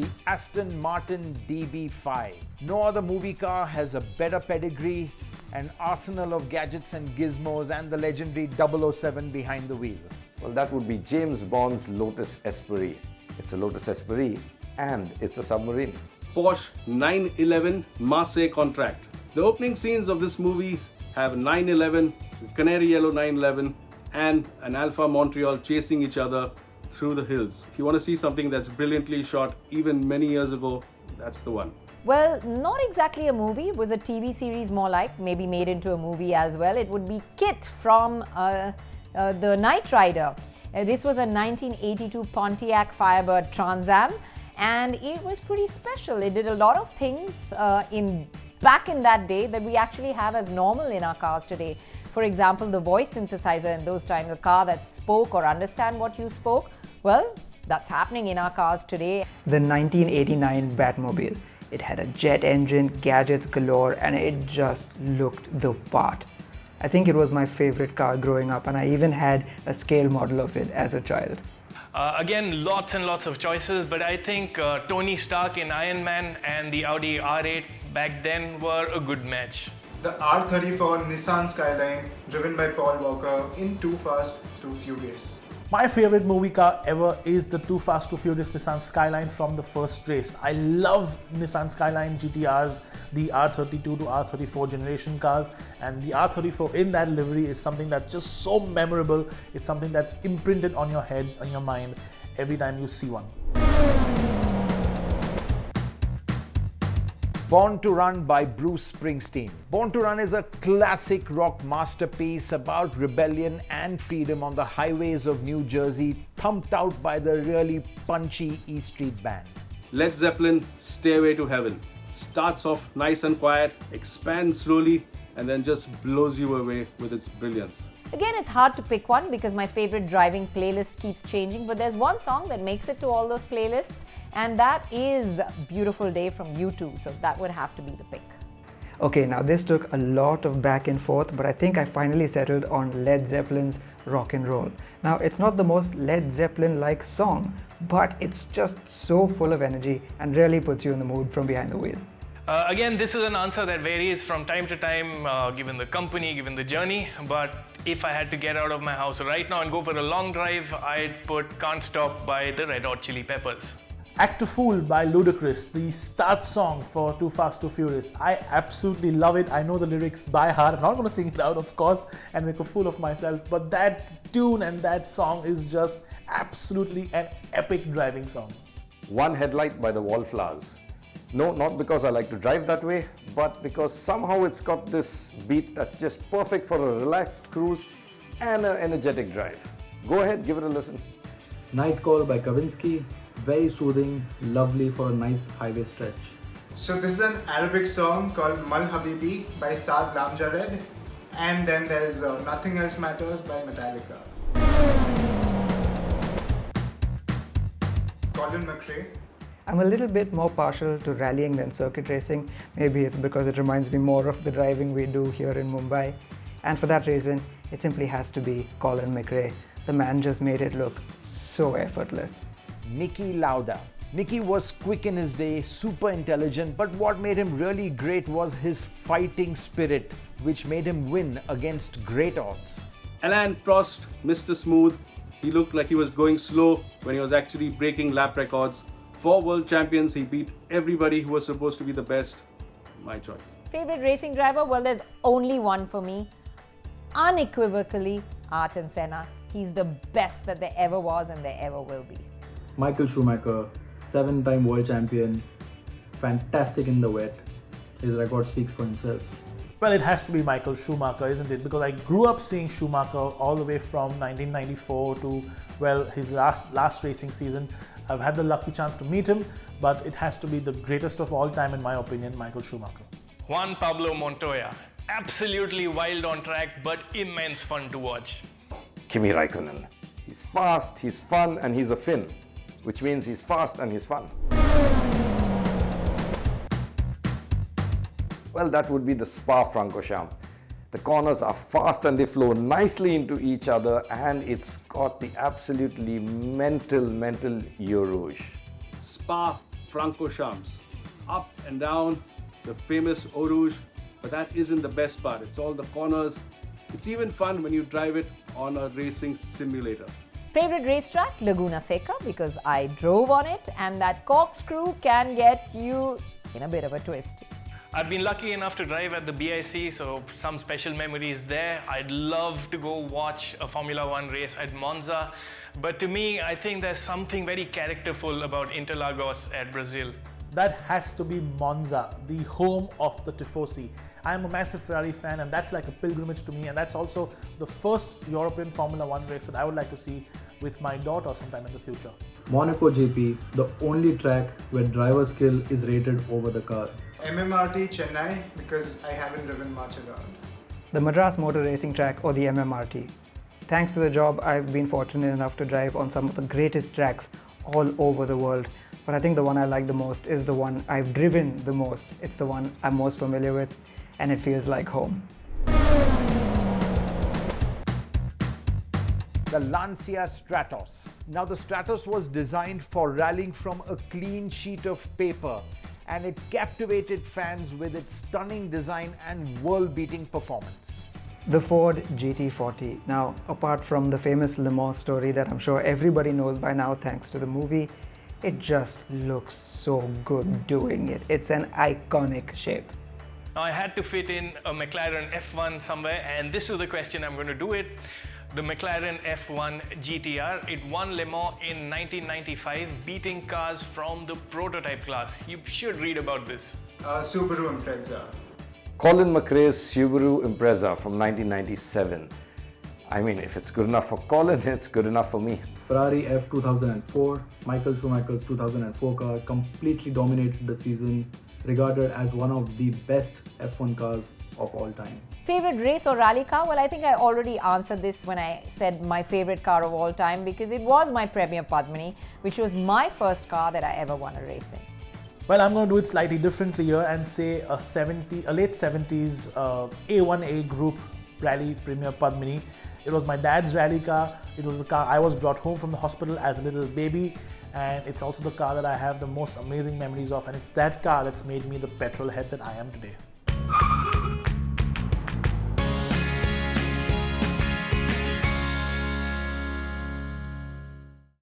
the Aston Martin DB5. No other movie car has a better pedigree, an arsenal of gadgets and gizmos, and the legendary 007 behind the wheel. Well, that would be James Bond's Lotus Esprit. It's a Lotus Esprit and it's a submarine. Porsche 911 Marseille Contract. The opening scenes of this movie have 911, canary yellow 911, and an Alpha Montreal chasing each other through the hills. If you want to see something that's brilliantly shot even many years ago, that's the one. Well, not exactly a movie. It was a TV series more like, maybe made into a movie as well. It would be Kit from the Knight Rider. This was a 1982 Pontiac Firebird Trans Am, and it was pretty special. It did a lot of things back in that day that we actually have as normal in our cars today. For example, the voice synthesizer in those times, a car that spoke or understand what you spoke. Well, that's happening in our cars today. The 1989 Batmobile. It had a jet engine, gadgets galore, and it just looked the part. I think it was my favorite car growing up, and I even had a scale model of it as a child. Again, lots and lots of choices, but I think Tony Stark in Iron Man and the Audi R8 back then were a good match. The R34 Nissan Skyline, driven by Paul Walker in Too Fast, Too Furious. My favorite movie car ever is the Too Fast, Too Furious Nissan Skyline from the first race. I love Nissan Skyline GTRs, the R32 to R34 generation cars, and the R34 in that livery is something that's just so memorable. It's something that's imprinted on your head, on your mind, every time you see one. Born to Run by Bruce Springsteen. Born to Run is a classic rock masterpiece about rebellion and freedom on the highways of New Jersey, thumped out by the really punchy E Street Band. Led Zeppelin, Stairway to Heaven. Starts off nice and quiet, expands slowly, and then just blows you away with its brilliance. Again, it's hard to pick one because my favorite driving playlist keeps changing, but there's one song that makes it to all those playlists, and that is Beautiful Day from U2, so that would have to be the pick. Okay, now this took a lot of back and forth, but I think I finally settled on Led Zeppelin's Rock and Roll. Now, it's not the most Led Zeppelin-like song, but it's just so full of energy and really puts you in the mood from behind the wheel. Again, this is an answer that varies from time to time, given the company, given the journey, but if I had to get out of my house right now and go for a long drive, I'd put Can't Stop by the Red Hot Chili Peppers. Act a Fool by Ludacris, the start song for Too Fast, Too Furious. I absolutely love it. I know the lyrics by heart. I'm not going to sing it out, of course, and make a fool of myself, but that tune and that song is just absolutely an epic driving song. One Headlight by the Wallflowers. No, not because I like to drive that way, but because somehow it's got this beat that's just perfect for a relaxed cruise and an energetic drive. Go ahead, give it a listen. Night Call by Kavinsky, very soothing, lovely for a nice highway stretch. So this is an Arabic song called Mal Habibi by Saad Lamjared, and then there's Nothing Else Matters by Metallica. Colin Mcrae. I'm a little bit more partial to rallying than circuit racing. Maybe it's because it reminds me more of the driving we do here in Mumbai. And for that reason, it simply has to be Colin Mcrae. The man just made it look so effortless. Niki Lauda. Niki was quick in his day, super intelligent, but what made him really great was his fighting spirit, which made him win against great odds. Alain Prost, Mr. Smooth. He looked like he was going slow when he was actually breaking lap records. 4 world champions, he beat everybody who was supposed to be the best. My choice. Favorite racing driver? Well, there's only one for me. Unequivocally, Ayrton Senna. He's the best that there ever was and there ever will be. Michael Schumacher, 7-time world champion, fantastic in the wet. His record speaks for himself. Well, it has to be Michael Schumacher, isn't it? Because I grew up seeing Schumacher all the way from 1994 to, well, his last racing season. I've had the lucky chance to meet him, but it has to be the greatest of all time, in my opinion, Michael Schumacher. Juan Pablo Montoya, absolutely wild on track, but immense fun to watch. Kimi Raikkonen. He's fast, he's fun, and he's a Finn, which means he's fast and he's fun. Well, that would be the Spa-Francorchamps. The corners are fast and they flow nicely into each other, and it's got the absolutely mental Eau Rouge. Spa Francorchamps. Up and down, the famous Eau Rouge, but that isn't the best part. It's all the corners. It's even fun when you drive it on a racing simulator. Favorite racetrack? Laguna Seca, because I drove on it, and that corkscrew can get you in a bit of a twist. I've been lucky enough to drive at the BIC, so some special memories there. I'd love to go watch a Formula One race at Monza, but to me, I think there's something very characterful about Interlagos at Brazil. That has to be Monza, the home of the Tifosi. I am a massive Ferrari fan, and that's like a pilgrimage to me, and that's also the first European Formula One race that I would like to see with my daughter sometime in the future. Monaco GP, the only track where driver skill is rated over the car. MMRT Chennai, because I haven't driven much around. The Madras Motor Racing Track, or the MMRT. Thanks to the job, I've been fortunate enough to drive on some of the greatest tracks all over the world. But I think the one I like the most is the one I've driven the most. It's the one I'm most familiar with, and it feels like home. The Lancia Stratos. Now the Stratos was designed for rallying from a clean sheet of paper, and it captivated fans with its stunning design and world-beating performance. The Ford GT40. Now, apart from the famous Le Mans story that I'm sure everybody knows by now thanks to the movie, it just looks so good doing it. It's an iconic shape. Now I had to fit in a McLaren F1 somewhere, and this is the question I'm going to do it. The McLaren F1 GTR, it won Le Mans in 1995, beating cars from the prototype class. You should read about this. Subaru Impreza. Colin Mcrae's Subaru Impreza from 1997. I mean, if it's good enough for Colin, it's good enough for me. Ferrari F 2004, Michael Schumacher's 2004 car, completely dominated the season, regarded as one of the best F1 cars of all time. Favorite race or rally car? Well, I think I already answered this when I said my favorite car of all time, because it was my Premier Padmini, which was my first car that I ever won a race in. Well, I'm going to do it slightly differently here and say a late 70s A1A Group Rally Premier Padmini. It was my dad's rally car. It was the car I was brought home from the hospital as a little baby, and it's also the car that I have the most amazing memories of, and it's that car that's made me the petrol head that I am today.